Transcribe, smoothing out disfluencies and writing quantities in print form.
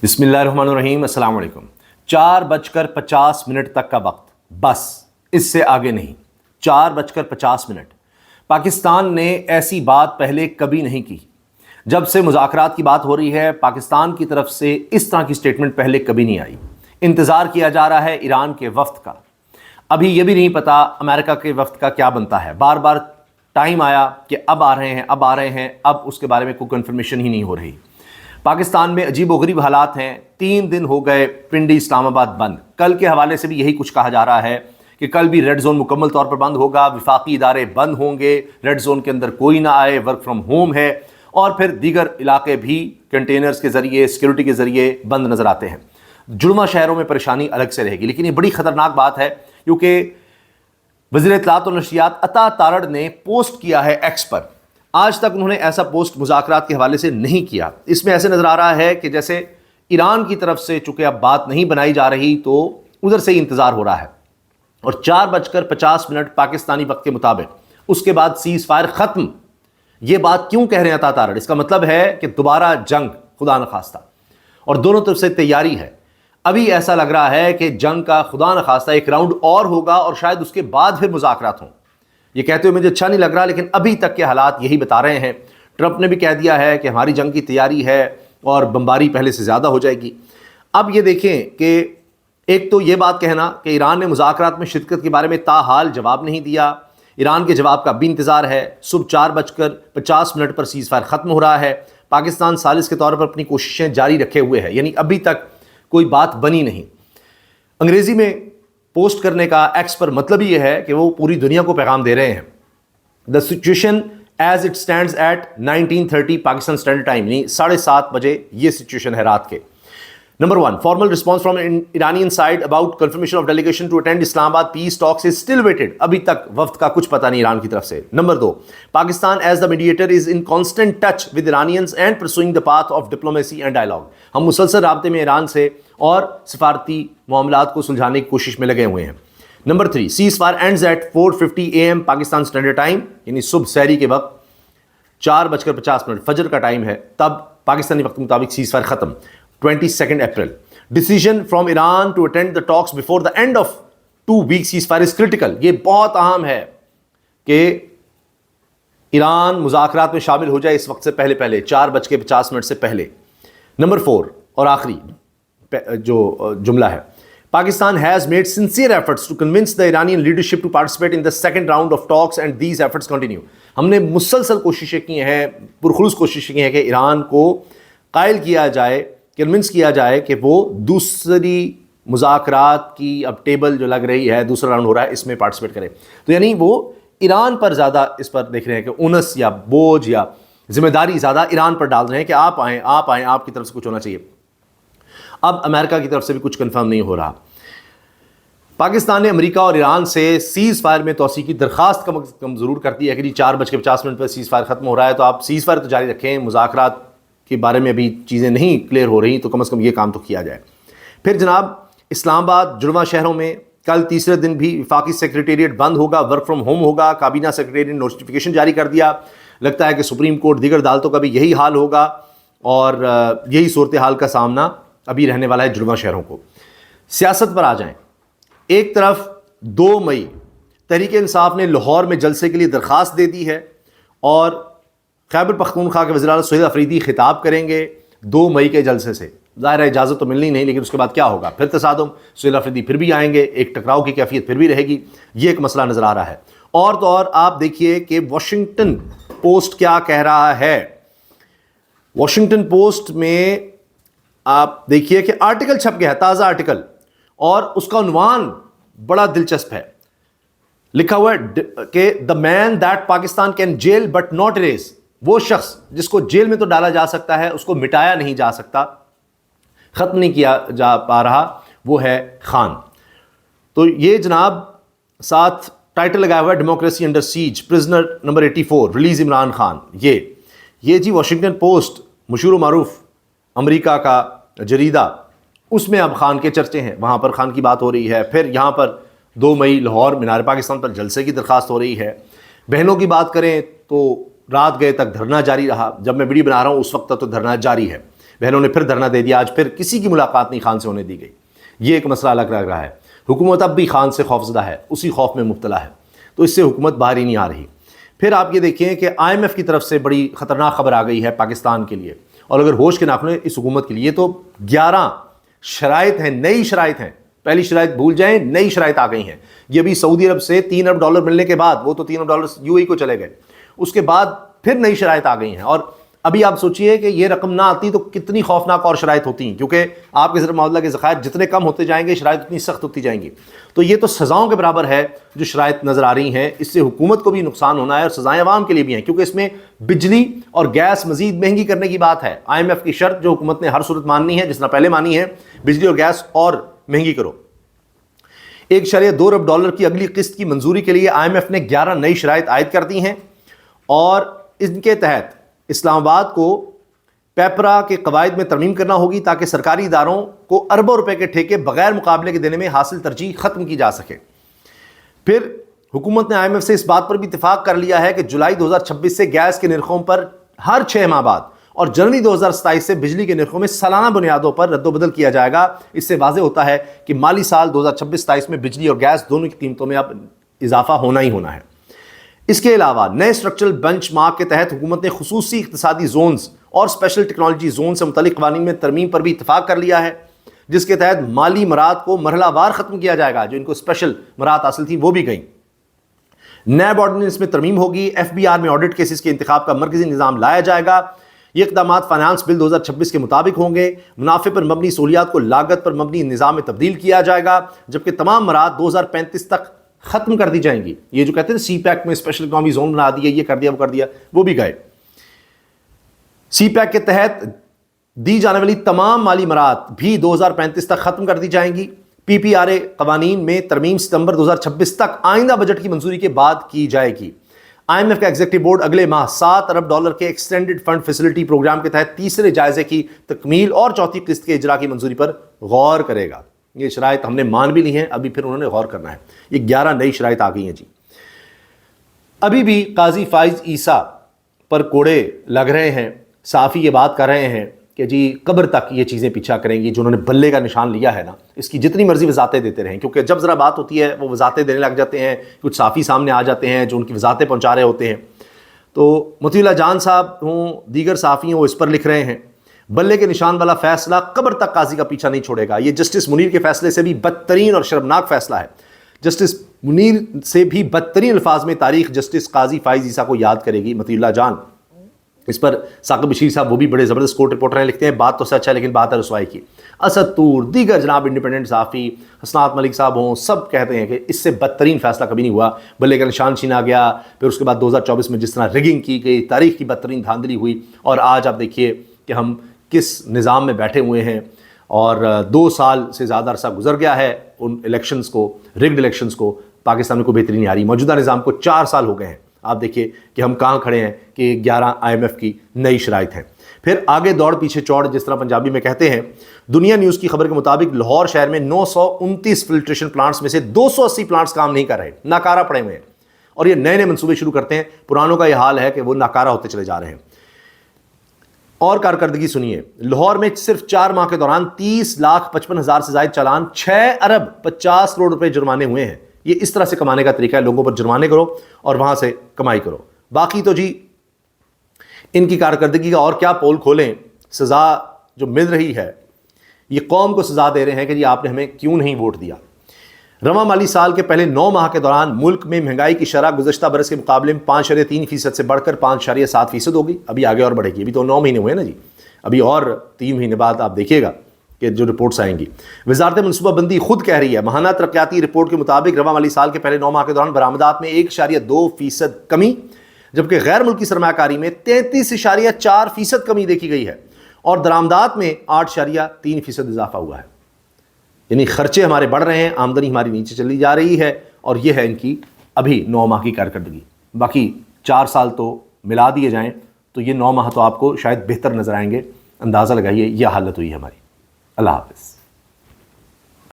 بسم اللہ الرحمن الرحیم، السلام علیکم۔ 4:50 تک کا وقت، بس اس سے آگے نہیں۔ 4:50 پاکستان نے ایسی بات پہلے کبھی نہیں کی۔ جب سے مذاکرات کی بات ہو رہی ہے، پاکستان کی طرف سے اس طرح کی سٹیٹمنٹ پہلے کبھی نہیں آئی۔ انتظار کیا جا رہا ہے ایران کے وفد کا۔ ابھی یہ بھی نہیں پتا امریکہ کے وفد کا کیا بنتا ہے۔ بار بار ٹائم آیا کہ اب آ رہے ہیں، اب اس کے بارے میں کوئی کنفرمیشن ہی نہیں ہو رہی۔ پاکستان میں عجیب و غریب حالات ہیں۔ 3 دن ہو گئے پنڈی اسلام آباد بند۔ کل کے حوالے سے بھی یہی کچھ کہا جا رہا ہے کہ کل بھی ریڈ زون مکمل طور پر بند ہوگا، وفاقی ادارے بند ہوں گے، ریڈ زون کے اندر کوئی نہ آئے، ورک فرام ہوم ہے، اور پھر دیگر علاقے بھی کنٹینرز کے ذریعے، سیکیورٹی کے ذریعے بند نظر آتے ہیں۔ جڑواں شہروں میں پریشانی الگ سے رہے گی، لیکن یہ بڑی خطرناک بات ہے کیونکہ وزیر اطلاعات و نشریات عطا تارڑ نے پوسٹ کیا ہے ایکس پر۔ آج تک انہوں نے ایسا پوسٹ مذاکرات کے حوالے سے نہیں کیا۔ اس میں ایسے نظر آ رہا ہے کہ جیسے ایران کی طرف سے چونکہ اب بات نہیں بنائی جا رہی تو ادھر سے ہی انتظار ہو رہا ہے، اور 4:50 پاکستانی وقت کے مطابق اس کے بعد سیز فائر ختم۔ یہ بات کیوں کہہ رہے ہیں عطا تارڑ؟ اس کا مطلب ہے کہ دوبارہ جنگ خدا نخواستہ، اور دونوں طرف سے تیاری ہے۔ ابھی ایسا لگ رہا ہے کہ جنگ کا خدا نخواستہ ایک راؤنڈ اور ہوگا، اور شاید اس کے بعد پھر مذاکرات ہوں۔ یہ کہتے ہوئے مجھے اچھا نہیں لگ رہا، لیکن ابھی تک کے حالات یہی بتا رہے ہیں۔ ٹرمپ نے بھی کہہ دیا ہے کہ ہماری جنگ کی تیاری ہے اور بمباری پہلے سے زیادہ ہو جائے گی۔ اب یہ دیکھیں کہ ایک تو یہ بات کہنا کہ ایران نے مذاکرات میں شرکت کے بارے میں تاحال جواب نہیں دیا، ایران کے جواب کا بھی انتظار ہے۔ صبح 4:50 پر سیز فائر ختم ہو رہا ہے۔ پاکستان ثالث کے طور پر اپنی کوششیں جاری رکھے ہوئے ہے، یعنی ابھی تک کوئی بات بنی نہیں۔ انگریزی میں پوسٹ کرنے کا ایکس پر مطلب یہ ہے کہ وہ پوری دنیا کو پیغام دے رہے ہیں۔ The situation as it stands at 19:30 Pakistan standard time, یعنی 7:30 بجے یہ سچویشن ہے رات کے۔ Number 1، formal response from Iranian side about confirmation of delegation to attend Islam Abad peace talks is still waited۔ ابھی تک وفد کا کچھ پتہ نہیں ایران کی طرف سے۔ Number 2، Pakistan as the mediator is in constant touch with Iranians and pursuing the path of diplomacy and dialogue۔ ہم مسلسل رابطے میں ایران سے اور سفارتی معاملات کو سلجھانے کی کوشش میں لگے ہوئے ہیں۔ Number 3، cease fire ends at 4:50 AM Pakistan standard time, یعنی صبح سحری کے وقت 4:50 فجر کا ٹائم ہے، تب پاکستانی وقت کے مطابق سیز فائر ختم۔ 22 April, decision from Iran to attend the talks before the end of 2 weeks cease fire is critical. یہ بہت اہم ہے کہ ایران مذاکرات میں شامل ہو جائے اس وقت سے پہلے 4:50 سے پہلے۔ نمبر 4 اور آخری جو جملہ ہے، Pakistan has made sincere efforts to convince the Iranian leadership to participate in the second round of talks and these efforts continue۔ ہم نے مسلسل کوششیں کی ہیں، پرخلوص کوششیں کی ہیں کہ ایران کو قائل کیا جائے، کنونس کیا جائے کہ وہ دوسری مذاکرات کی اب ٹیبل جو لگ رہی ہے، دوسرا راؤنڈ ہو رہا ہے، اس میں پارٹیسپیٹ کرے۔ تو یعنی وہ ایران پر زیادہ اس پر دیکھ رہے ہیں کہ اونس یا بوجھ یا ذمہ داری زیادہ ایران پر ڈال رہے ہیں کہ آپ آئیں، آپ کی طرف سے کچھ ہونا چاہیے۔ اب امریکہ کی طرف سے بھی کچھ کنفرم نہیں ہو رہا۔ پاکستان نے امریکہ اور ایران سے سیز فائر میں توسیع کی درخواست کم از کم ضرور کر دی ہے کہ جی 4:50 پر سیز فائر ختم ہو رہا ہے، تو آپ سیز فائر تو جاری رکھیں، مذاکرات کے بارے میں ابھی چیزیں نہیں کلیئر ہو رہی، تو کم از کم یہ کام تو کیا جائے۔ پھر جناب اسلام آباد جڑواں شہروں میں کل تیسرے دن بھی وفاقی سیکریٹریٹ بند ہوگا، ورک فرام ہوم ہوگا۔ کابینہ سیکریٹریٹ نے نوٹیفیکیشن جاری کر دیا۔ لگتا ہے کہ سپریم کورٹ دیگر عدالتوں کا بھی یہی حال ہوگا، اور یہی صورتحال کا سامنا ابھی رہنے والا ہے جڑواں شہروں کو۔ سیاست پر آ جائیں، ایک طرف 2 مئی تحریک انصاف نے لاہور میں جلسے کے لیے درخواست دے دی ہے، اور خیبر پختونخوا کے وزیر اعلیٰ سہیل افریدی خطاب کریں گے 2 مئی کے جلسے سے۔ ظاہر ہے اجازت تو ملنی نہیں، لیکن اس کے بعد کیا ہوگا؟ پھر تصادم، سہیل افریدی پھر بھی آئیں گے، ایک ٹکراؤ کی کیفیت پھر بھی رہے گی۔ یہ ایک مسئلہ نظر آ رہا ہے۔ اور تو اور آپ دیکھیے کہ واشنگٹن پوسٹ کیا کہہ رہا ہے۔ واشنگٹن پوسٹ میں آپ دیکھیے کہ آرٹیکل چھپ گیا ہے، تازہ آرٹیکل، اور اس کا عنوان بڑا دلچسپ ہے۔ لکھا ہوا ہے کہ the man that Pakistan can jail but not arrest, وہ شخص جس کو جیل میں تو ڈالا جا سکتا ہے، اس کو مٹایا نہیں جا سکتا، ختم نہیں کیا جا پا رہا، وہ ہے خان۔ تو یہ جناب ساتھ ٹائٹل لگایا ہوا ہے democracy under siege, prisoner number 84 release Imran Khan. یہ جی واشنگٹن پوسٹ، مشہور و معروف امریکہ کا جریدہ، اس میں اب خان کے چرچے ہیں، وہاں پر خان کی بات ہو رہی ہے۔ پھر یہاں پر 2 مئی لاہور مینار پاکستان پر جلسے کی درخواست ہو رہی ہے۔ بہنوں کی بات کریں تو رات گئے تک دھرنا جاری رہا، جب میں ویڈیو بنا رہا ہوں اس وقت تو دھرنا جاری ہے۔ بہنوں نے پھر دھرنا دے دیا، آج پھر کسی کی ملاقات نہیں خان سے ہونے دی گئی. یہ ایک مسئلہ الگ لگ رہا ہے. حکومت اب بھی خان سے خوفزدہ ہے، اسی خوف میں مبتلا ہے، تو اس سے حکومت باہر ہی نہیں آ رہی. پھر آپ یہ دیکھیں کہ IMF کی طرف سے بڑی خطرناک خبر آ گئی ہے پاکستان کے لیے، اور اگر ہوش کے ناخن اس حکومت کے لیے تو 11 شرائط ہیں، نئی شرائط ہیں. پہلی شرائط بھول جائیں، نئی شرائط آ گئی ہیں. یہ ابھی سعودی عرب سے $3 ارب ملنے کے بعد، وہ تو $3 ارب UAE کو چلے گئے، اس کے بعد پھر نئی شرائط آ گئی ہیں. اور ابھی آپ سوچئے کہ یہ رقم نہ آتی تو کتنی خوفناک اور شرائط ہوتی ہیں، کیونکہ آپ کے ضرب معاملہ کے ذخائر جتنے کم ہوتے جائیں گے شرائط اتنی سخت ہوتی جائیں گی. تو یہ تو سزاؤں کے برابر ہے جو شرائط نظر آ رہی ہیں. اس سے حکومت کو بھی نقصان ہونا ہے اور سزائیں عوام کے لیے بھی ہیں، کیونکہ اس میں بجلی اور گیس مزید مہنگی کرنے کی بات ہے. IMF کی شرط جو حکومت نے ہر صورت ماننی ہے، جس طرح پہلے مانی ہے، بجلی اور گیس اور مہنگی کرو. $1.2 ارب کی اگلی قسط کی منظوری کے لیے IMF نے 11 نئی شرائط عائد کر دی ہیں، اور ان کے تحت اسلام آباد کو پیپرا کے قواعد میں ترمیم کرنا ہوگی تاکہ سرکاری اداروں کو اربوں روپے کے ٹھیکے بغیر مقابلے کے دینے میں حاصل ترجیح ختم کی جا سکے. پھر حکومت نے IMF سے اس بات پر بھی اتفاق کر لیا ہے کہ جولائی 2026 سے گیس کے نرخوں پر ہر 6 ماہ بعد اور جنوری 2027 سے بجلی کے نرخوں میں سالانہ بنیادوں پر رد و بدل کیا جائے گا. اس سے واضح ہوتا ہے کہ مالی سال 2026-27 میں بجلی اور گیس دونوں کی قیمتوں میں اب اضافہ ہونا ہی ہونا ہے. اس کے علاوہ نئے اسٹرکچرل بنچ مارک کے تحت حکومت نے خصوصی اقتصادی زونز اور اسپیشل ٹیکنالوجی زون سے متعلق قوانین میں ترمیم پر بھی اتفاق کر لیا ہے، جس کے تحت مالی مراحت کو مرحلہ وار ختم کیا جائے گا. جو ان کو اسپیشل مراحت حاصل تھی وہ بھی گئیں. نیب آرڈیننس میں ترمیم ہوگی. FBR میں آڈٹ کیسز کے انتخاب کا مرکزی نظام لایا جائے گا. یہ اقدامات فائنانس بل 2026 کے مطابق ہوں گے. منافع پر مبنی سہولیات کو لاگت پر مبنی نظام میں تبدیل کیا جائے گا، جبکہ تمام مراحت 2035 تک ختم کر دی جائیں گی. یہ جو کہتے ہیں سی پیک میں اسپیشل اکنامی زون بنا دیا، یہ کر دیا، وہ کر دیا، وہ بھی گئے. سی پیک کے تحت دی جانے والی تمام مالی مراحت بھی 2035 تک ختم کر دی جائیں گی. PPRA قوانین میں ترمیم ستمبر 2026 تک آئندہ بجٹ کی منظوری کے بعد کی جائے گی. IMF کا ایگزیکٹو بورڈ اگلے ماہ $7 ارب کے ایکسٹینڈڈ فنڈ فیسلٹی پروگرام کے تحت تیسرے جائزے کی تکمیل اور چوتھی قسط کے اجرا کی منظوری پر غور کرے گا. یہ شرائط ہم نے مان بھی لی ہیں، ابھی پھر انہوں نے غور کرنا ہے. یہ 11 نئی شرائط آ گئی ہیں جی. ابھی بھی قاضی فائز عیسیٰ پر کوڑے لگ رہے ہیں. صحافی یہ بات کر رہے ہیں کہ جی قبر تک یہ چیزیں پیچھا کریں گی. جو انہوں نے بلے کا نشان لیا ہے نا، اس کی جتنی مرضی وضاحتیں دیتے رہیں، کیونکہ جب ذرا بات ہوتی ہے وہ وضاحتیں دینے لگ جاتے ہیں. کچھ صحافی سامنے آ جاتے ہیں جو ان کی وضاحتیں پہنچا رہے ہوتے ہیں. تو مطیع اللہ جان صاحب ہوں، دیگر صحافی ہوں، وہ اس پر لکھ رہے ہیں بلے کے نشان والا فیصلہ قبر تک قاضی کا پیچھا نہیں چھوڑے گا. یہ جسٹس منیر کے فیصلے سے بھی بدترین اور شرمناک فیصلہ ہے. جسٹس منیر سے بھی بدترین الفاظ میں تاریخ جسٹس قاضی فائز عیسیٰ کو یاد کرے گی. مطیع اللہ جان، اس پر ثاقب بشیر صاحب وہ بھی بڑے زبردست کورٹ رپورٹر ہیں، لکھتے ہیں بات تو سچ ہے لیکن بات ہے رسوائی کی. اسد طور، دیگر جناب انڈیپینڈنٹ صحافی، حسنات ملک صاحب ہوں، سب کہتے ہیں کہ اس سے بدترین فیصلہ کبھی نہیں ہوا. بلے کا نشان چھینا گیا، پھر اس کے بعد 2024 میں جس طرح ریگنگ کی گئی، تاریخ کی بدترین دھاندلی ہوئی، اور آج آپ دیکھیے کہ ہم کس نظام میں بیٹھے ہوئے ہیں. اور 2 سال سے زیادہ عرصہ گزر گیا ہے ان الیکشنز کو، ریگڈ الیکشنز کو. پاکستان میں کوئی بہتری نہیں آ رہی. موجودہ نظام کو 4 سال ہو گئے ہیں. آپ دیکھیے کہ ہم کہاں کھڑے ہیں کہ 11 IMF کی نئی شرائط ہیں. پھر آگے دوڑ پیچھے چوڑ، جس طرح پنجابی میں کہتے ہیں. دنیا نیوز کی خبر کے مطابق لاہور شہر میں 929 فلٹریشن پلانٹس میں سے 280 پلانٹس کام نہیں کر رہے، ناکارہ پڑے ہوئے ہیں. اور یہ نئے منصوبے شروع کرتے ہیں، پرانوں کا یہ حال ہے کہ وہ ناکارہ ہوتے چلے جا رہے ہیں. اور کارکردگی سنیے. لاہور میں صرف 4 ماہ کے دوران 30,55,000 سے زائد چالان، 6 ارب 50 کروڑ روپے جرمانے ہوئے ہیں. یہ اس طرح سے کمانے کا طریقہ ہے، لوگوں پر جرمانے کرو اور وہاں سے کمائی کرو. باقی تو جی ان کی کارکردگی کا اور کیا پول کھولیں. سزا جو مل رہی ہے یہ قوم کو سزا دے رہے ہیں کہ جی آپ نے ہمیں کیوں نہیں ووٹ دیا. رواں مالی سال کے پہلے 9 ماہ کے دوران ملک میں مہنگائی کی شرح گزشتہ برس کے مقابلے میں 5.3% سے بڑھ کر 5.7% ہوگی. ابھی آگے اور بڑھے گی. ابھی تو 9 مہینے ہوئے نا جی، ابھی اور 3 مہینے بعد آپ دیکھیے گا کہ جو رپورٹس آئیں گی. وزارت منصوبہ بندی خود کہہ رہی ہے ماہانہ ترقیاتی رپورٹ کے مطابق رواں مالی سال کے پہلے 9 ماہ کے دوران برآمدات میں 1.2% کمی، جبکہ غیر ملکی سرمایہ کاری میں 33.4% کمی دیکھی گئی ہے، اور درآمدات میں 8.3% اضافہ ہوا ہے. یعنی خرچے ہمارے بڑھ رہے ہیں، آمدنی ہماری نیچے چلی جا رہی ہے، اور یہ ہے ان کی ابھی 9 ماہ کی کارکردگی. باقی 4 سال تو ملا دیے جائیں تو یہ 9 ماہ تو آپ کو شاید بہتر نظر آئیں گے. اندازہ لگائیے یہ حالت ہوئی ہے ہماری. اللہ حافظ.